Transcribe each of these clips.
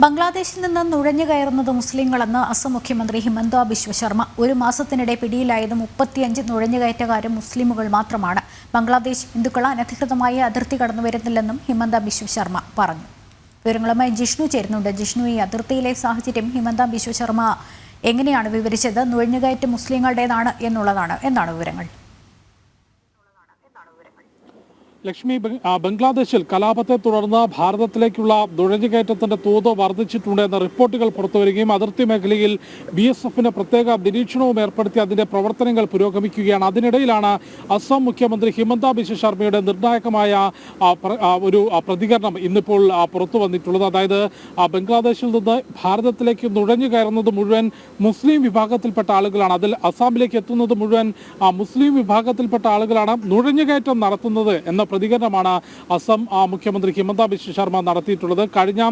ബംഗ്ലാദേശിൽ നിന്ന് നുഴഞ്ഞു കയറുന്നത് മുസ്ലിങ്ങളെന്ന് അസം മുഖ്യമന്ത്രി ഹിമന്ത ബിശ്വ ശർമ്മ. ഒരു മാസത്തിനിടെ പിടിയിലായത് 35 നുഴഞ്ഞുകയറ്റക്കാരും മുസ്ലിമുകൾ മാത്രമാണ്. ബംഗ്ലാദേശ് ഹിന്ദുക്കൾ അനധികൃതമായി അതിർത്തി കടന്നു വരുന്നില്ലെന്നും ഹിമന്ത ബിശ്വ ശർമ്മ പറഞ്ഞു. വിവരങ്ങളുമായി ജിഷ്ണു ചേരുന്നുണ്ട്. ജിഷ്ണു, ഈ അതിർത്തിയിലെ സാഹചര്യം ഹിമന്ത ബിശ്വ ശർമ്മ എങ്ങനെയാണ് വിവരിച്ചത്? നുഴഞ്ഞുകയറ്റം മുസ്ലിങ്ങളുടേതാണ് എന്നുള്ളതാണ്. എന്താണ് വിവരങ്ങൾ? ലക്ഷ്മി, ബംഗ്ലാദേശിൽ കലാപത്തെ തുടർന്ന് ഭാരതത്തിലേക്കുള്ള നുഴഞ്ഞുകയറ്റത്തിന്റെ തോത് വർദ്ധിച്ചിട്ടുണ്ട് എന്ന റിപ്പോർട്ടുകൾ പുറത്തുവരികയും അതിർത്തി മേഖലയിൽ BSFന് പ്രത്യേക നിരീക്ഷണവും ഏർപ്പെടുത്തി അതിന്റെ പ്രവർത്തനങ്ങൾ പുരോഗമിക്കുകയാണ്. അതിനിടയിലാണ് അസം മുഖ്യമന്ത്രി ഹിമന്ത ബിശ്വ ശർമ്മയുടെ നിർണായകമായ ഒരു പ്രതികരണം ഇന്നിപ്പോൾ പുറത്തു വന്നിട്ടുള്ളത്. അതായത് ബംഗ്ലാദേശിൽ നിന്ന് ഭാരതത്തിലേക്ക് നുഴഞ്ഞു കയറുന്നത് മുഴുവൻ മുസ്ലിം വിഭാഗത്തിൽപ്പെട്ട ആളുകളാണ്. അതിൽ അസാമിലേക്ക് എത്തുന്നത് മുഴുവൻ മുസ്ലിം വിഭാഗത്തിൽപ്പെട്ട ആളുകളാണ്. നുഴഞ്ഞുകയറ്റം നടത്തുന്നത് എന്ന പ്രതികരണമാണ് അസം മുഖ്യമന്ത്രി ഹിമന്ത ബിശ്വ ശർമ്മ നടത്തിയിട്ടുള്ളത്. കഴിഞ്ഞ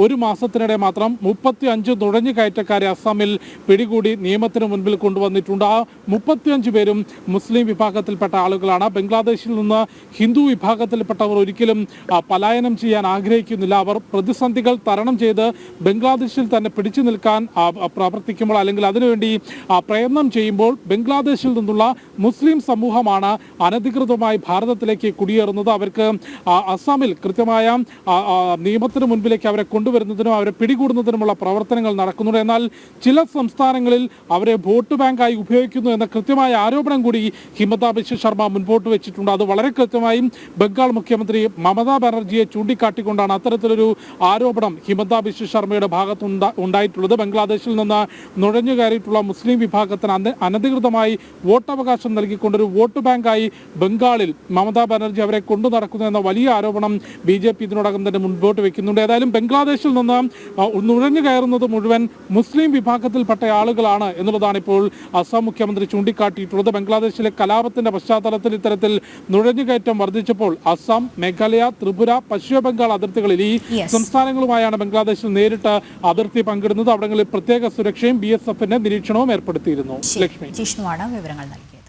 ഒരു മാസത്തിനിടെ മാത്രം 35 നുഴഞ്ഞുകയറ്റക്കാരെ അസാമിൽ പിടികൂടി നിയമത്തിന് മുൻപിൽ കൊണ്ടുവന്നിട്ടുണ്ട്. ആ 35 പേരും മുസ്ലിം വിഭാഗത്തിൽപ്പെട്ട ആളുകളാണ്. ബംഗ്ലാദേശിൽ നിന്ന് ഹിന്ദു വിഭാഗത്തിൽപ്പെട്ടവർ ഒരിക്കലും പലായനം ചെയ്യാൻ ആഗ്രഹിക്കുന്നില്ല. അവർ പ്രതിസന്ധികൾ തരണം ചെയ്ത് ബംഗ്ലാദേശിൽ തന്നെ പിടിച്ചു നിൽക്കാൻ പ്രവർത്തിക്കുമ്പോൾ അല്ലെങ്കിൽ അതിനുവേണ്ടി പ്രയത്നം ചെയ്യുമ്പോൾ ബംഗ്ലാദേശിൽ നിന്നുള്ള മുസ്ലിം സമൂഹമാണ് അനധികൃതമായി ഭാരതത്തിലേക്ക് കുടിയേറുന്നത്. അവർക്ക് അസാമിൽ കൃത്യമായ നിയമത്തിന് മുൻപിലേക്ക് അവരെ കൊണ്ടുവരുന്നതിനും അവരെ പിടികൂടുന്നതിനുമുള്ള പ്രവർത്തനങ്ങൾ നടക്കുന്നുണ്ട്. എന്നാൽ ചില സംസ്ഥാനങ്ങളിൽ അവരെ വോട്ട് ബാങ്കായി ഉപയോഗിക്കുന്നു എന്ന കൃത്യമായ ആരോപണം കൂടി ഹിമന്ത ബിശ്വ ശർമ്മ മുൻപോട്ട് വെച്ചിട്ടുണ്ട്. അത് വളരെ കൃത്യമായും ബംഗാൾ മുഖ്യമന്ത്രി മമതാ ബാനർജിയെ ചൂണ്ടിക്കാട്ടിക്കൊണ്ടാണ് അത്തരത്തിലൊരു ആരോപണം ഹിമന്ത ബിശ്വ ശർമ്മയുടെ ഭാഗത്ത് ഉണ്ടായിട്ടുള്ളത്. ബംഗ്ലാദേശിൽ നിന്ന് നുഴഞ്ഞു കയറിയിട്ടുള്ള മുസ്ലിം വിഭാഗത്തിന് അനധികൃതമായി വോട്ടവകാശം നൽകിക്കൊണ്ടൊരു വോട്ട് ബാങ്കായി ബംഗാളിൽ മമതാ ബാനർജി അവരെ കൊണ്ടു നടക്കുന്നു എന്ന വലിയ ആരോപണം BJP ഇതിനോടകം തന്നെ മുൻപോട്ട് വെക്കുന്നുണ്ട്. ഏതായാലും ബംഗ്ലാദേശിൽ നിന്ന് നുഴഞ്ഞു കയറുന്നത് മുഴുവൻ മുസ്ലിം വിഭാഗത്തിൽപ്പെട്ട ആളുകളാണ് എന്നുള്ളതാണ് ഇപ്പോൾ അസം മുഖ്യമന്ത്രി ചൂണ്ടിക്കാട്ടിയിട്ടുള്ളത്. ബംഗ്ലാദേശിലെ കലാപത്തിന്റെ പശ്ചാത്തലത്തിൽ ഇത്തരത്തിൽ നുഴഞ്ഞുകയറ്റം വർദ്ധിച്ചപ്പോൾ അസം, മേഘാലയ, ത്രിപുര, പശ്ചിമ ബംഗാൾ അതിർത്തികളിൽ ഈ സംസ്ഥാനങ്ങളുമായാണ് ബംഗ്ലാദേശിൽ നേരിട്ട് അതിർത്തി പങ്കിടുന്നത്. അവിടങ്ങളിൽ പ്രത്യേക സുരക്ഷയും BSFന്റെ നിരീക്ഷണവും ഏർപ്പെടുത്തിയിരുന്നു. ലക്ഷ്മി, ജിഷ്ണുവാണ് വിവരങ്ങൾ നൽകിയത്.